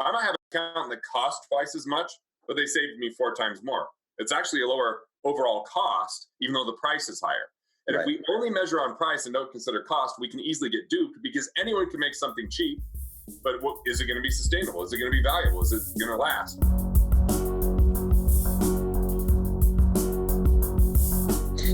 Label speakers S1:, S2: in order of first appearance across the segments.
S1: I might have an account that costs twice as much, but they saved me 4 times more. It's actually a lower overall cost, even though the price is higher. And if
S2: Right.
S1: we only measure on price and don't consider cost, we can easily get duped because anyone can make something cheap, but is it going to be sustainable? Is it going to be valuable? Is it going to last?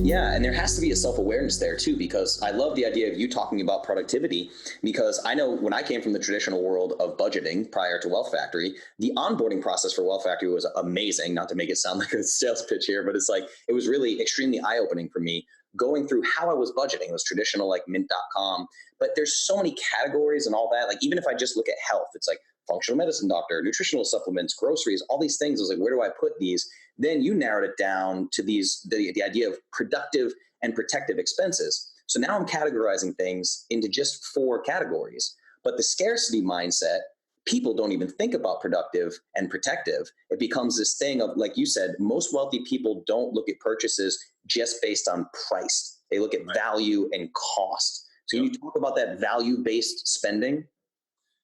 S2: Yeah, and there has to be a self-awareness there too, because I love the idea of you talking about productivity, because I know when I came from the traditional world of budgeting prior to Wealth Factory, the onboarding process for Wealth Factory was amazing, not to make it sound like a sales pitch here, but it's like it was really extremely eye-opening for me going through how I was budgeting. It was traditional like mint.com, but there's so many categories and all that. Like even if I just look at health, it's like functional medicine doctor, nutritional supplements, groceries, all these things. I was like, where do I put these? Then you narrowed it down to the idea of productive and protective expenses. So now I'm categorizing things into just 4 categories. But the scarcity mindset, people don't even think about productive and protective. It becomes this thing of, like you said, most wealthy people don't look at purchases just based on price. They look at value and cost. So
S1: Yep.
S2: you talk about that value-based spending.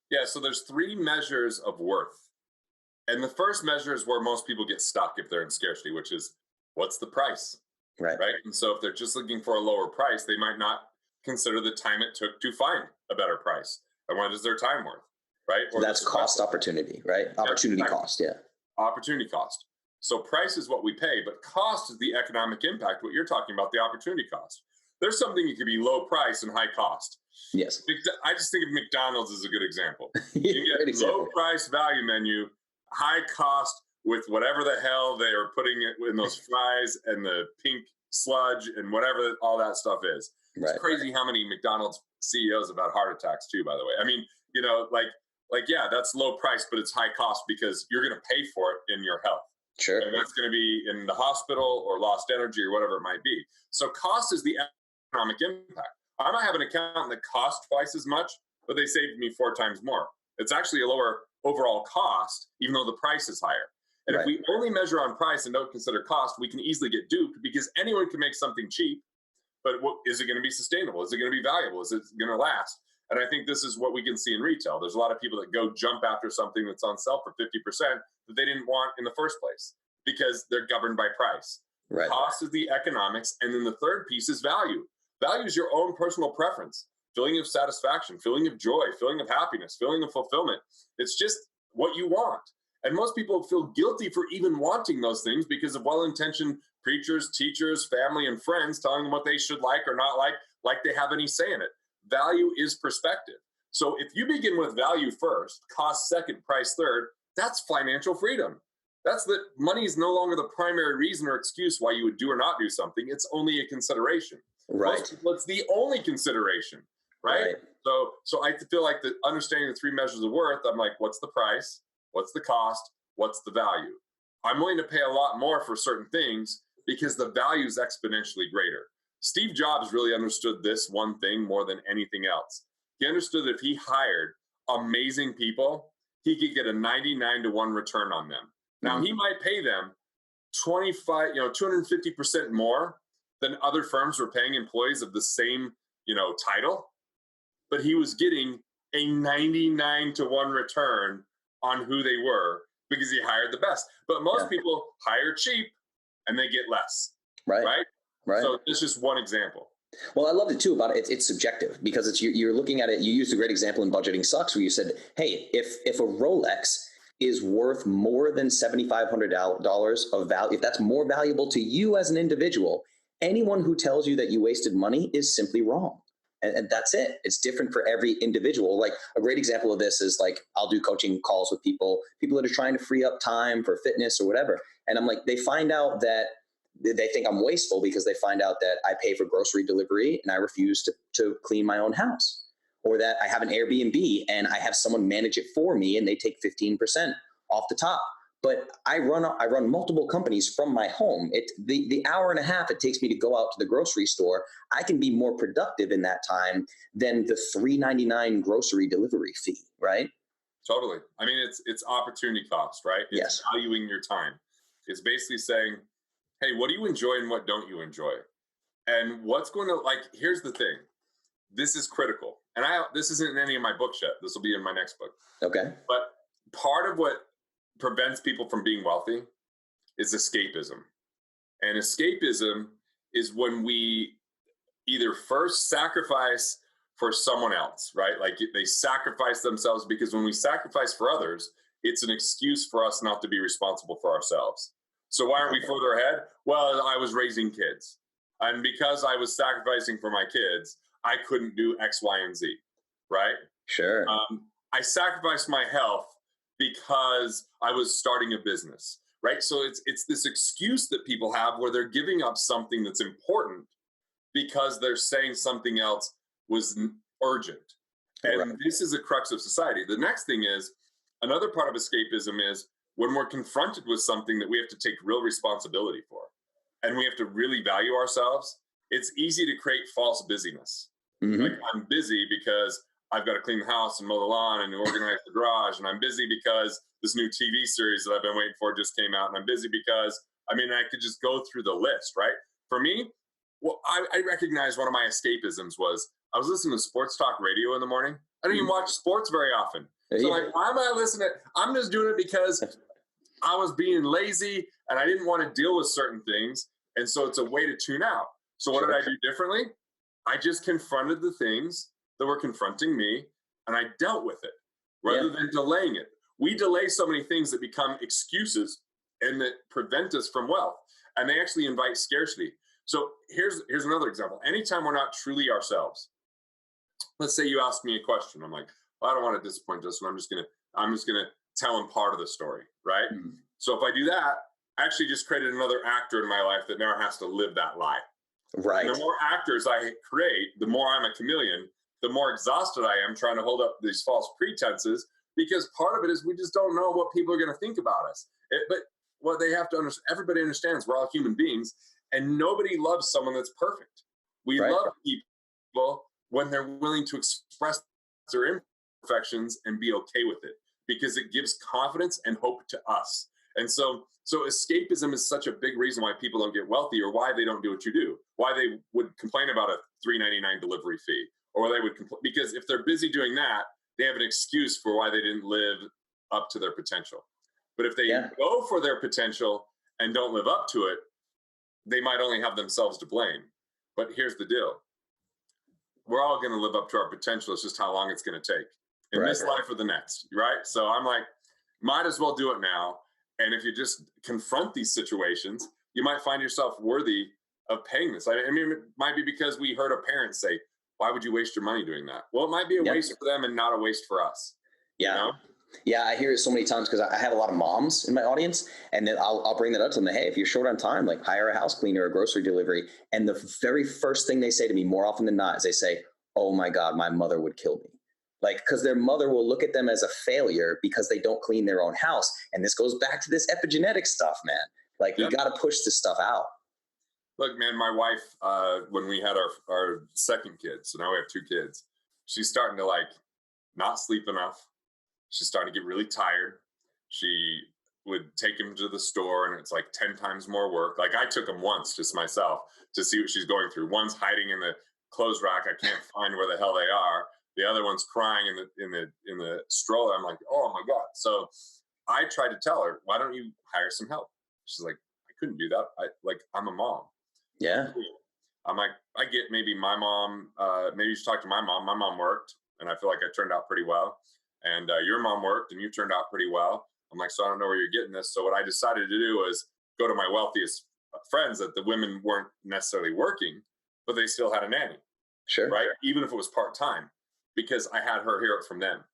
S1: Yeah, so there's 3 measures of worth. And the first measure is where most people get stuck if they're in scarcity, which is what's the price,
S2: Right.
S1: right? And so if they're just looking for a lower price, they might not consider the time it took to find a better price. And what is their time worth, right?
S2: So that's cost opportunity, right? Opportunity cost, yeah.
S1: Opportunity cost. So price is what we pay, but cost is the economic impact, what you're talking about, the opportunity cost. There's something that could be low price and high cost.
S2: Yes.
S1: I just think of McDonald's as a good example.
S2: Yeah,
S1: You
S2: great
S1: get
S2: example.
S1: low price value menu, high cost with whatever the hell they are putting it in those fries and the pink sludge and whatever all that stuff is.
S2: Right.
S1: It's crazy how many McDonald's CEOs have had heart attacks too, by the way. I mean, yeah, that's low price, but it's high cost because you're going to pay for it in your health.
S2: Sure.
S1: And that's going to be in the hospital or lost energy or whatever it might be. So cost is the economic impact. I might have an account that costs twice as much, but they saved me 4 times more. It's actually a lower overall cost, even though the price is higher. And if we only measure on price and don't consider cost, we can easily get duped because anyone can make something cheap, but is it going to be sustainable? Is it going to be valuable? Is it going to last? And I think this is what we can see in retail. There's a lot of people that go jump after something that's on sale for 50% that they didn't want in the first place because they're governed by price.
S2: Right.
S1: Cost is the economics. And then the third piece is value. Value is your own personal preference, feeling of satisfaction, feeling of joy, feeling of happiness, feeling of fulfillment. It's just what you want. And most people feel guilty for even wanting those things because of well-intentioned preachers, teachers, family, and friends telling them what they should like or not like they have any say in it. Value is perspective. So if you begin with value first, cost second, price third, that's financial freedom. That's that money is no longer the primary reason or excuse why you would do or not do something. It's only a consideration.
S2: Right.
S1: Most people, it's the only consideration, right? So I feel like the understanding the 3 measures of worth, I'm like, what's the price? What's the cost? What's the value? I'm willing to pay a lot more for certain things because the value is exponentially greater. Steve Jobs really understood this one thing more than anything else. He understood that if he hired amazing people, he could get a 99-to-1 return on them. Now, he might pay them 250% more than other firms were paying employees of the same, title, but he was getting a 99-to-1 return on who they were because he hired the best. But most people hire cheap and they get less. Right. So it's just one example.
S2: Well, I loved it too about it. It's subjective because you're looking at it. You used a great example in Budgeting Sucks where you said, hey, if a Rolex is worth more than $7,500 of value, if that's more valuable to you as an individual, anyone who tells you that you wasted money is simply wrong. And that's it. It's different for every individual. Like a great example of this is like, I'll do coaching calls with people that are trying to free up time for fitness or whatever. And I'm like, they find out that they think I'm wasteful because they find out that I pay for grocery delivery and I refuse to clean my own house, or that I have an Airbnb and I have someone manage it for me and they take 15% off the top. But I run multiple companies from my home. The hour and a half it takes me to go out to the grocery store, I can be more productive in that time than the $3.99 grocery delivery fee, right?
S1: Totally. I mean, it's opportunity cost, right? It's valuing your time. It's basically saying, hey, what do you enjoy and what don't you enjoy? And what's going to, here's the thing. This is critical. And this isn't in any of my books yet. This will be in my next book.
S2: Okay.
S1: But part of what prevents people from being wealthy is escapism. And escapism is when we either first sacrifice for someone else, right? Like they sacrifice themselves, because when we sacrifice for others, it's an excuse for us not to be responsible for ourselves. So why aren't we further ahead? Well, I was raising kids. And because I was sacrificing for my kids, I couldn't do X, Y, and Z, right?
S2: Sure.
S1: I sacrificed my health because I was starting a business, right? So it's this excuse that people have where they're giving up something that's important because they're saying something else was urgent. And
S2: Right.
S1: this is a crux of society. The next thing is, another part of escapism is when we're confronted with something that we have to take real responsibility for and we have to really value ourselves, it's easy to create false busyness.
S2: Mm-hmm.
S1: Like, I'm busy because I've got to clean the house and mow the lawn and organize the garage. And I'm busy because this new TV series that I've been waiting for just came out. And I'm busy because, I mean, I could just go through the list, right? For me, well, I recognize one of my escapisms was I was listening to sports talk radio in the morning. I don't even watch sports very often. So like, why am I listening? I'm just doing it because I was being lazy and I didn't want to deal with certain things. And so it's a way to tune out. So what did I do differently? I just confronted the things that were confronting me and I dealt with it rather than delaying it. We delay so many things that become excuses and that prevent us from wealth. And they actually invite scarcity. So here's another example. Anytime we're not truly ourselves, let's say you ask me a question. I'm like, well, I don't want to disappoint Justin. I'm just gonna tell him part of the story, right? Mm-hmm. So if I do that, I actually just created another actor in my life that now has to live that lie.
S2: Right.
S1: And the more actors I create, the more I'm a chameleon, the more exhausted I am trying to hold up these false pretenses, because part of it is we just don't know what people are going to think about us. But what they have to understand, everybody understands we're all human beings, and nobody loves someone that's perfect. We love people when they're willing to express their imperfections and be okay with it, because it gives confidence and hope to us. And so escapism is such a big reason why people don't get wealthy, or why they don't do what you do, why they would complain about a $3.99 delivery fee, or they would complain because if they're busy doing that, they have an excuse for why they didn't live up to their potential. But if they go for their potential and don't live up to it, they might only have themselves to blame. But here's the deal. We're all going to live up to our potential. It's just how long it's going to take in this life or the next, right? So I'm like, might as well do it now. And if you just confront these situations, you might find yourself worthy of paying this. I mean, it might be because we heard a parent say, why would you waste your money doing that? Well, it might be a waste for them and not a waste for us.
S2: Yeah.
S1: You know?
S2: Yeah, I hear it so many times because I have a lot of moms in my audience, and then I'll bring that up to them. Hey, if you're short on time, like hire a house cleaner or a grocery delivery. And the very first thing they say to me more often than not is they say, oh my God, my mother would kill me. Like, because their mother will look at them as a failure because they don't clean their own house. And this goes back to this epigenetic stuff, man. Like, we got to push this stuff out.
S1: Look, man, my wife, when we had our second kid, so now we have 2 kids, she's starting to like not sleep enough. She's starting to get really tired. She would take him to the store and it's like 10 times more work. Like, I took him once just myself to see what she's going through. One's hiding in the clothes rack. I can't find where the hell they are. The other one's crying in the stroller. I'm like, oh my God. So I tried to tell her, why don't you hire some help? She's like, I couldn't do that. I'm a mom.
S2: Yeah.
S1: I'm like, I get maybe my mom, maybe you should talk to my mom. My mom worked and I feel like I turned out pretty well. And your mom worked and you turned out pretty well. I'm like, so I don't know where you're getting this. So what I decided to do was go to my wealthiest friends that the women weren't necessarily working, but they still had a nanny.
S2: Sure.
S1: Right. Even if it was part-time, because I had her hear it from them.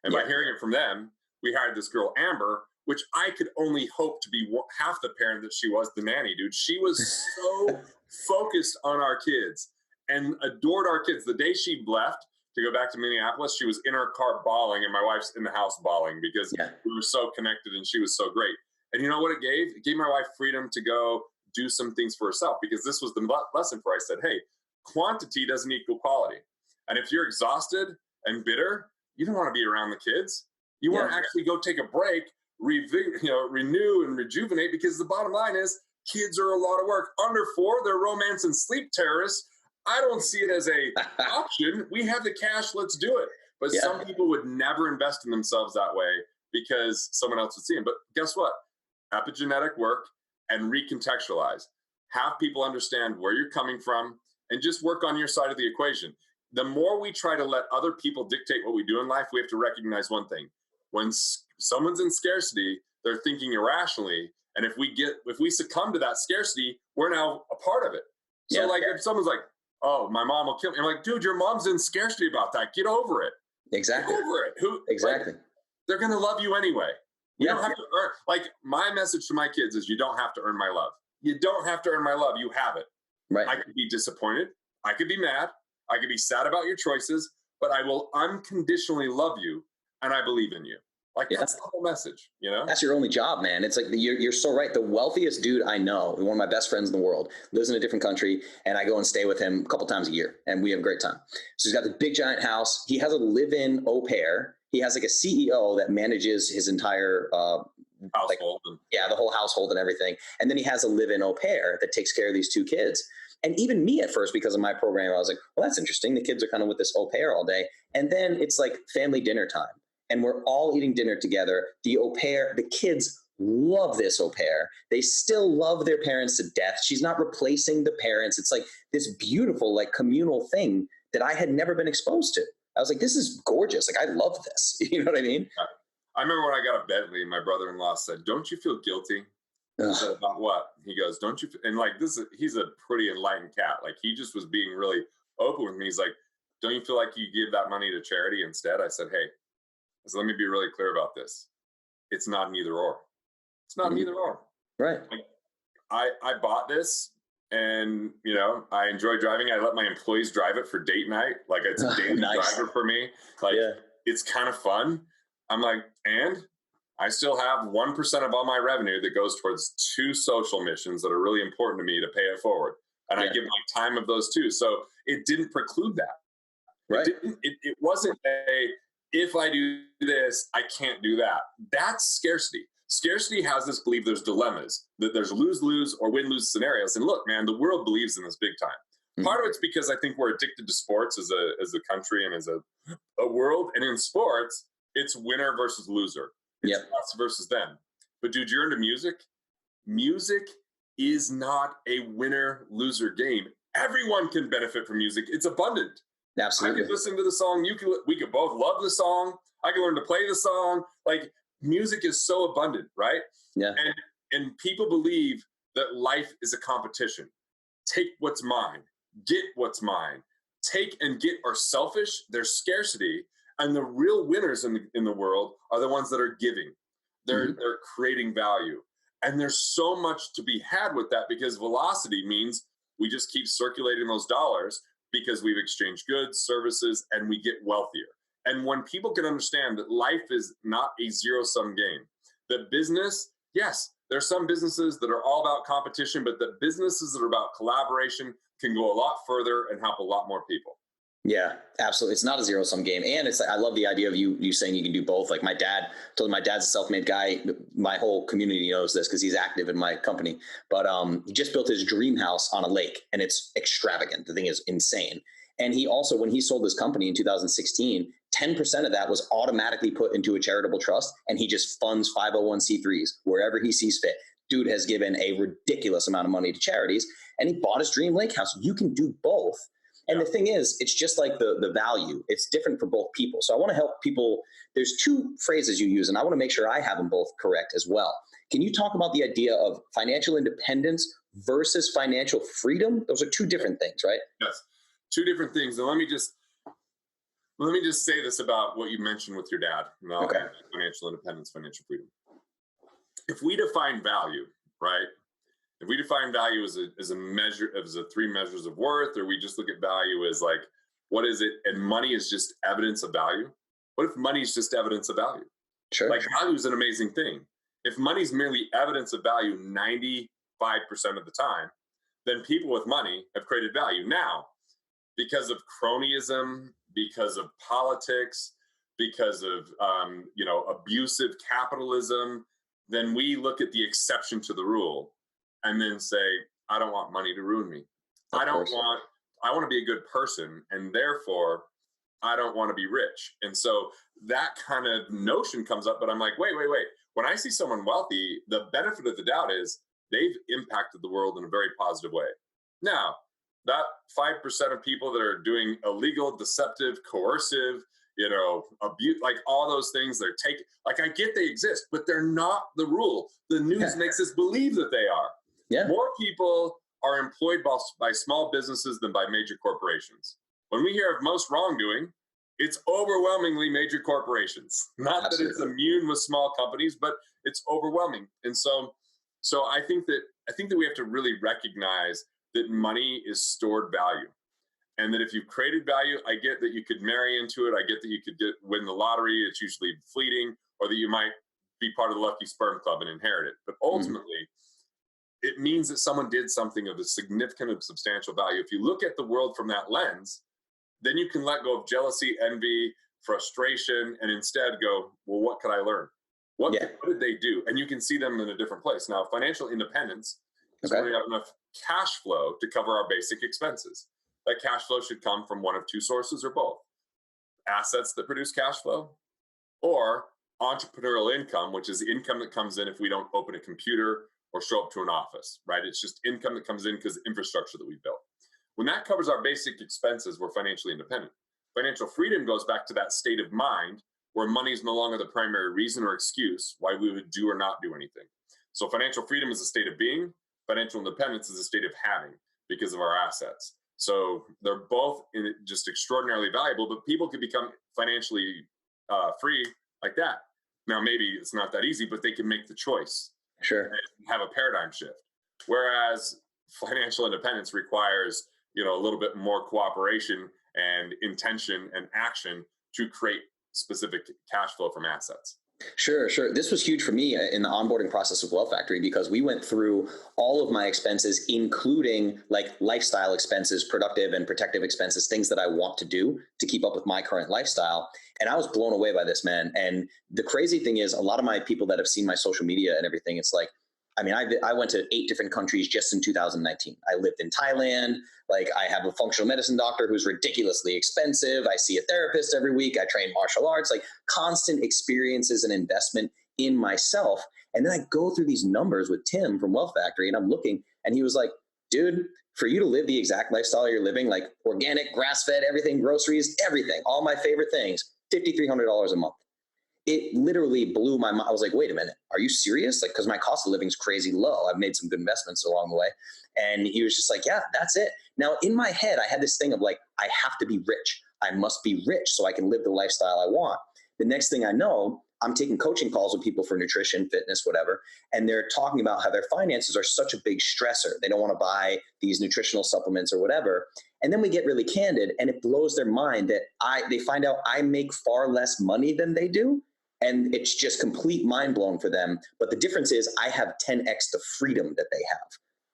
S1: And by hearing it from them, we hired this girl, Amber, which I could only hope to be half the parent that she was, the nanny, dude. She was so focused on our kids and adored our kids. The day she left to go back to Minneapolis, she was in her car bawling, and my wife's in the house bawling because we were so connected and she was so great. And you know what it gave? It gave my wife freedom to go do some things for herself, because this was the lesson for her. I said, hey, quantity doesn't equal quality. And if you're exhausted and bitter, you don't want to be around the kids. You want to actually go take a break, renew and rejuvenate, because the bottom line is kids are a lot of work. Under 4, they're romance and sleep terrorists. I don't see it as a option. We have the cash, let's do it. But some people would never invest in themselves that way because someone else would see them. But guess what? Epigenetic work and recontextualize. Have people understand where you're coming from and just work on your side of the equation. The more we try to let other people dictate what we do in life, we have to recognize one thing. When someone's in scarcity, they're thinking irrationally. And if we succumb to that scarcity, we're now a part of it. So like if someone's like, oh, my mom will kill me. I'm like, dude, your mom's in scarcity about that. Get over it.
S2: Exactly.
S1: Get over it.
S2: Exactly.
S1: Like, they're going to love you anyway. You don't have to earn, like my message to my kids is you don't have to earn my love. You don't have to earn my love. You have it.
S2: Right.
S1: I could be disappointed. I could be mad. I could be sad about your choices, but I will unconditionally love you. And I believe in you. Like that's the whole message, you know?
S2: That's your only job, man. It's like you're so right. The wealthiest dude I know, one of my best friends in the world, lives in a different country, and I go and stay with him a couple times a year, and we have a great time. So he's got this big giant house. He has a live-in au pair. He has like a CEO that manages his entire
S1: household.
S2: The whole household and everything. And then he has a live-in au pair that takes care of these two kids. And even me at first, because of my program, I was like, well, that's interesting. The kids are kind of with this au pair all day. And then it's like family dinner time. And we're all eating dinner together. The au pair, the kids love this au pair. They still love their parents to death. She's not replacing the parents. It's like this beautiful, like communal thing that I had never been exposed to. I was like, this is gorgeous. Like, I love this. You know what I mean?
S1: I remember when I got a Bentley, my brother-in-law said, don't you feel guilty? I said, about what? He goes, don't you? And like, he's a pretty enlightened cat. Like he just was being really open with me. He's like, don't you feel like you give that money to charity instead? I said, hey, so let me be really clear about this. It's not an either or. It's not an either or.
S2: Right.
S1: Like, I bought this and, you know, I enjoy driving. I let my employees drive it for date night. Like it's a daily driver for me. Like it's kind of fun. I'm like, and I still have 1% of all my revenue that goes towards 2 social missions that are really important to me to pay it forward. And I give my time of those 2. So it didn't preclude that.
S2: Right.
S1: It wasn't if I do this, I can't do that. That's scarcity. Scarcity has this belief there's dilemmas, that there's lose-lose or win-lose scenarios. And look, man, the world believes in this big time. Part of it's because I think we're addicted to sports as a country and as a world. And in sports, it's winner versus loser. It's us versus them. But dude, you're into music. Music is not a winner-loser game. Everyone can benefit from music. It's abundant.
S2: Absolutely.
S1: I could listen to the song. We could both love the song. I can learn to play the song. Like music is so abundant, right?
S2: Yeah.
S1: And people believe that life is a competition. Take what's mine. Get what's mine. Take and get are selfish. There's scarcity, and the real winners in the world are the ones that are giving. They're creating value, and there's so much to be had with that because velocity means we just keep circulating those dollars. Because we've exchanged goods, services, and we get wealthier. And when people can understand that life is not a zero-sum game, that business, yes, there's some businesses that are all about competition, but the businesses that are about collaboration can go a lot further and help a lot more people.
S2: Yeah, absolutely. It's not a zero-sum game. And it's, I love the idea of you saying you can do both. Like my dad's a self-made guy. My whole community knows this because he's active in my company, but he just built his dream house on a lake and it's extravagant. The thing is insane. And he also, when he sold his company in 2016, 10% of that was automatically put into a charitable trust. And he just funds 501c3s wherever he sees fit. Dude has given a ridiculous amount of money to charities and he bought his dream lake house. You can do both. And the thing is, it's just like the value. It's different for both people. So I want to help people. There's 2 phrases you use, and I want to make sure I have them both correct as well. Can you talk about the idea of financial independence versus financial freedom? Those are 2 different things, right?
S1: Yes, 2 different things. And let me just say this about what you mentioned with your dad. Okay. Financial independence, financial freedom. If we define value, right? If we define value as a measure, as a 3 measures of worth, or we just look at value as like, what is it? And money is just evidence of value. What if money is just evidence of value?
S2: Sure.
S1: Like value is an amazing thing. If money is merely evidence of value 95% of the time, then people with money have created value. Now, because of cronyism, because of politics, because of abusive capitalism, then we look at the exception to the rule. And then say, I don't want money to ruin me. I want to be a good person. And therefore, I don't want to be rich. And so that kind of notion comes up, but I'm like, wait. When I see someone wealthy, the benefit of the doubt is they've impacted the world in a very positive way. Now, that 5% of people that are doing illegal, deceptive, coercive, abuse, like all those things, they're taking, like, I get they exist, but they're not the rule. The news makes us believe that they are.
S2: Yeah.
S1: More people are employed by small businesses than by major corporations. When we hear of most wrongdoing, it's overwhelmingly major corporations. Not
S2: Absolutely.
S1: that it's immune with small companies, but it's overwhelming. And so I think that we have to really recognize that money is stored value. And that if you've created value, I get that you could marry into it. I get that you could win the lottery. It's usually fleeting, or that you might be part of the lucky sperm club and inherit it. But ultimately, it means that someone did something of a significant and substantial value. If you look at the world from that lens, then you can let go of jealousy, envy, frustration, and instead go, well, what could I learn? What,
S2: Yeah.
S1: what did they do? And you can see them in a different place. Now, financial independence is when we have enough cash flow to cover our basic expenses. That cash flow should come from one of two sources or both: assets that produce cash flow, or entrepreneurial income, which is income that comes in if we don't open a computer or show up to an office, right? It's just income that comes in because of infrastructure that we built. When that covers our basic expenses, we're financially independent. Financial freedom goes back to that state of mind where money is no longer the primary reason or excuse why we would do or not do anything. So financial freedom is a state of being. Financial independence is a state of having because of our assets. So they're both just extraordinarily valuable, but people can become financially free like that. Now, maybe it's not that easy, but they can make the choice.
S2: Sure.
S1: And have a paradigm shift. Whereas financial independence requires, a little bit more cooperation and intention and action to create specific cash flow from assets.
S2: Sure. This was huge for me in the onboarding process of Wealth Factory because we went through all of my expenses, including like lifestyle expenses, productive and protective expenses, things that I want to do to keep up with my current lifestyle. And I was blown away by this, man. And the crazy thing is, a lot of my people that have seen my social media and everything, it's like, I went to 8 different countries just in 2019. I lived in Thailand. Like, I have a functional medicine doctor who's ridiculously expensive. I see a therapist every week. I train martial arts, like constant experiences and investment in myself. And then I go through these numbers with Tim from Wealth Factory, and I'm looking, and he was like, dude, for you to live the exact lifestyle you're living, like organic, grass-fed, everything, groceries, everything, all my favorite things, $5,300 a month. It literally blew my mind. I was like, wait a minute, are you serious? Like, because my cost of living is crazy low. I've made some good investments along the way. And he was just like, yeah, that's it. Now, in my head, I had this thing of like, I have to be rich. I must be rich so I can live the lifestyle I want. The next thing I know, I'm taking coaching calls with people for nutrition, fitness, whatever. And they're talking about how their finances are such a big stressor. They don't want to buy these nutritional supplements or whatever. And then we get really candid, and it blows their mind that they find out I make far less money than they do. And it's just complete mind blown for them. But the difference is I have 10x the freedom that they have.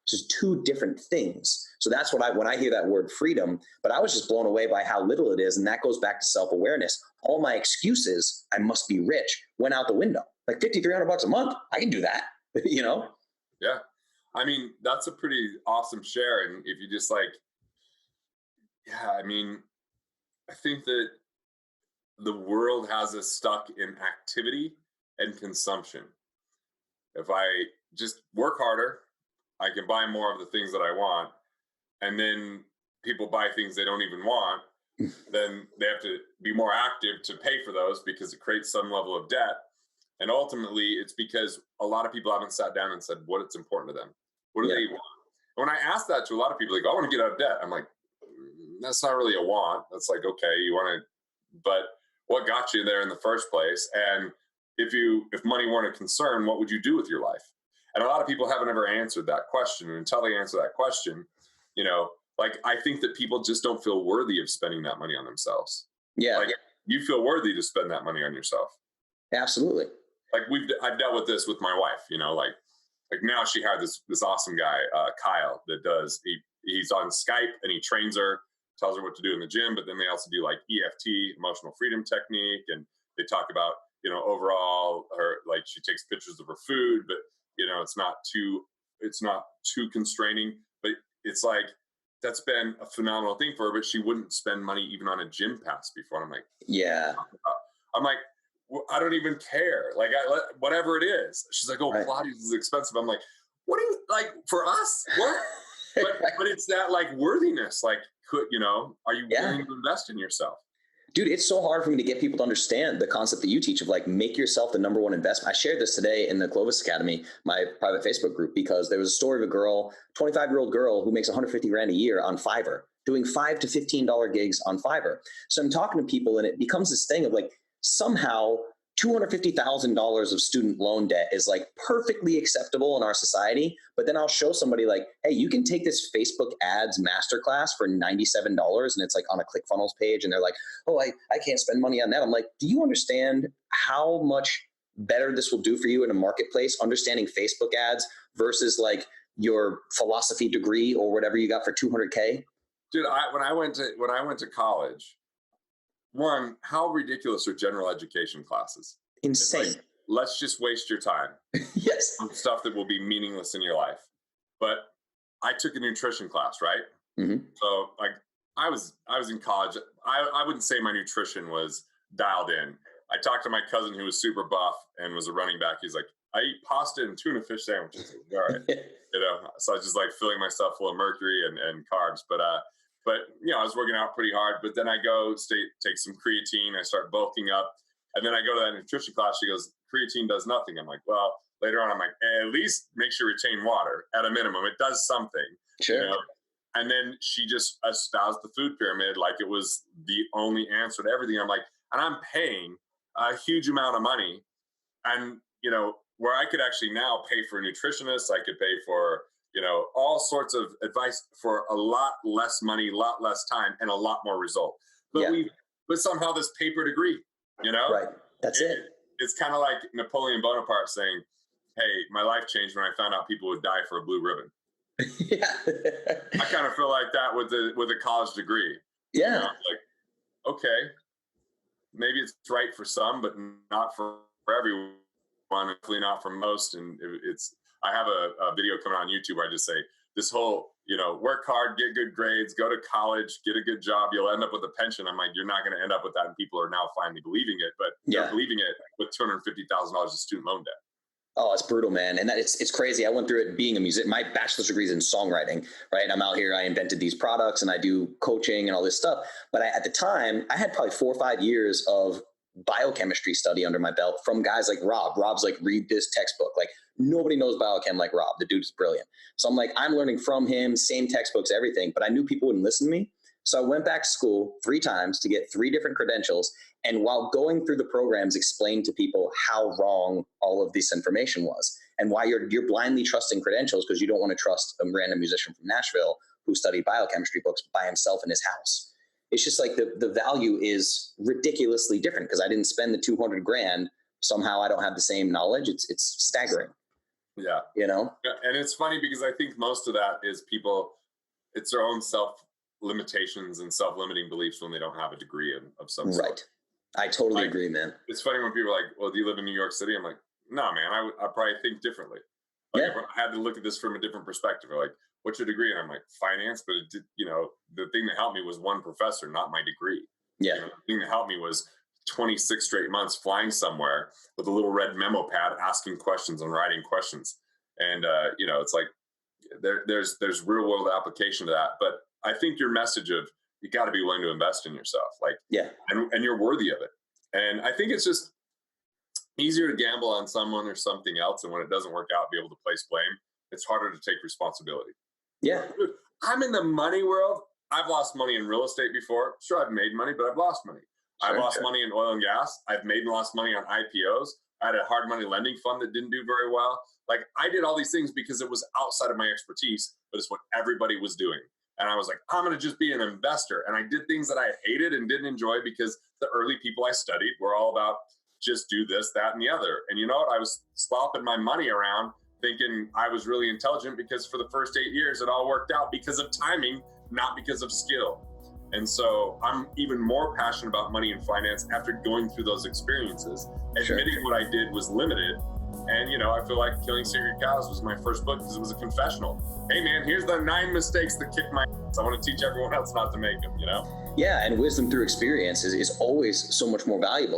S2: It's just two different things. So that's what when I hear that word freedom, but I was just blown away by how little it is. And that goes back to self-awareness. All my excuses, I must be rich, went out the window. Like $5,300 a month, I can do that,
S1: Yeah. I mean, that's a pretty awesome share. And if you just I think that the world has us stuck in activity and consumption. If I just work harder, I can buy more of the things that I want. And then people buy things they don't even want. Then they have to be more active to pay for those because it creates some level of debt. And ultimately, it's because a lot of people haven't sat down and said what it's important to them. What do they want? And when I ask that to a lot of people, they go, I want to get out of debt. I'm like, that's not really a want. That's like, okay, you want to, but what got you there in the first place? And if money weren't a concern, what would you do with your life? And a lot of people haven't ever answered that question. And until they answer that question, I think that people just don't feel worthy of spending that money on themselves.
S2: Yeah.
S1: Like, you feel worthy to spend that money on yourself.
S2: Absolutely.
S1: Like, I've dealt with this with my wife, like now she hired this awesome guy, Kyle, that he's on Skype and he trains her, tells her what to do in the gym, but then they also do like EFT, emotional freedom technique. And they talk about, overall like she takes pictures of her food, but it's not too constraining, but it's like, that's been a phenomenal thing for her, but she wouldn't spend money even on a gym pass before. And I'm like,
S2: Yeah.
S1: I'm like, I don't even care. Like, whatever it is. She's like, oh,
S2: Right.
S1: Pilates is expensive. I'm like, what do you like for us? What? But it's that like worthiness. Like, are you
S2: Yeah.
S1: willing to invest in yourself?
S2: Dude, it's so hard for me to get people to understand the concept that you teach of like make yourself the number one investment. I shared this today in the Clovis Academy, my private Facebook group, because there was a story of a girl, 25-year-old girl who makes 150 grand a year on Fiverr, doing $5 to $15 gigs on Fiverr. So I'm talking to people and it becomes this thing of like somehow $250,000 of student loan debt is like perfectly acceptable in our society. But then I'll show somebody like, hey, you can take this Facebook ads masterclass for $97 and it's like on a ClickFunnels page. And they're like, oh, I can't spend money on that. I'm like, do you understand how much better this will do for you in a marketplace, understanding Facebook ads versus like your philosophy degree or whatever you got for 200K?
S1: Dude, when I went to college, one, how ridiculous are general education classes?
S2: Insane.
S1: Like, let's just waste your time
S2: Yes.
S1: on stuff that will be meaningless in your life. But I took a nutrition class, right?
S2: Mm-hmm.
S1: So like I was in college. I wouldn't say my nutrition was dialed in. I talked to my cousin who was super buff and was a running back. He's like, I eat pasta and tuna fish sandwiches. All right. So I was just like filling myself full of mercury and carbs. But I was working out pretty hard. But then I go take some creatine. I start bulking up. And then I go to that nutrition class. She goes, creatine does nothing. I'm like, well, later on, I'm like, at least make sure you retain water at a minimum. It does something.
S2: Sure.
S1: And then she just espoused the food pyramid like it was the only answer to everything. I'm like, and I'm paying a huge amount of money. And, where I could actually now pay for a nutritionist, I could pay for, all sorts of advice for a lot less money, a lot less time, and a lot more result. But somehow this paper degree,
S2: Right. That's it.
S1: It's kind of like Napoleon Bonaparte saying, hey, my life changed when I found out people would die for a blue ribbon.
S2: Yeah.
S1: I kind of feel like that with a college degree.
S2: Yeah.
S1: Like, okay, maybe it's right for some, but not for everyone. Hopefully not for most. And I have a video coming on YouTube where I just say this whole, work hard, get good grades, go to college, get a good job. You'll end up with a pension. I'm like, you're not going to end up with that. And people are now finally believing it, but they're believing it with $250,000 of student loan debt.
S2: Oh, it's brutal, man. And it's crazy. I went through it being a musician. My bachelor's degree is in songwriting, right? And I'm out here, I invented these products and I do coaching and all this stuff. But at the time, I had probably 4 or 5 years of biochemistry study under my belt from guys like Rob. Rob's like, read this textbook. Like nobody knows biochem like Rob. The dude's brilliant. So I'm like, I'm learning from him, same textbooks, everything. But I knew people wouldn't listen to me. So I went back to school 3 times to get 3 different credentials. And while going through the programs, explained to people how wrong all of this information was and why you're blindly trusting credentials because you don't want to trust a random musician from Nashville who studied biochemistry books by himself in his house. It's just like the value is ridiculously different because I didn't spend the 200 grand. Somehow I don't have the same knowledge. It's staggering.
S1: Yeah. And it's funny because I think most of that is it's their own self limitations and self-limiting beliefs when they don't have a degree of some sort.
S2: Right. I totally agree, man.
S1: It's funny when people are like, well, do you live in New York City? I'm like, no, man, I probably think differently. Like, I had to look at this from a different perspective. They're like, what's your degree? And I'm like, finance. But it did, the thing that helped me was one professor, not my degree.
S2: Yeah.
S1: The thing that helped me was 26 straight months flying somewhere with a little red memo pad, asking questions and writing questions. And, it's like, there's real world application to that. But I think your message of, you got to be willing to invest in yourself. Like, and you're worthy of it. And I think it's just easier to gamble on someone or something else. And when it doesn't work out, be able to place blame. It's harder to take responsibility.
S2: Yeah.
S1: Dude, I'm in the money world. I've lost money in real estate before. Sure, I've made money, but I've lost money. I've lost money in oil and gas. I've made and lost money on IPOs. I had a hard money lending fund that didn't do very well. Like, I did all these things because it was outside of my expertise, but it's what everybody was doing. And I was like, I'm going to just be an investor. And I did things that I hated and didn't enjoy because the early people I studied were all about just do this, that, and the other. And you know what? I was slopping my money around thinking I was really intelligent because for the first 8 years, it all worked out because of timing, not because of skill. And so I'm even more passionate about money and finance after going through those experiences. Admitting what I did was limited, And, I feel like Killing Sacred Cows was my first book because it was a confessional. Hey, man, here's the 9 mistakes that kick my ass. I want to teach everyone else not to make them,
S2: Yeah, and wisdom through experience is always so much more valuable.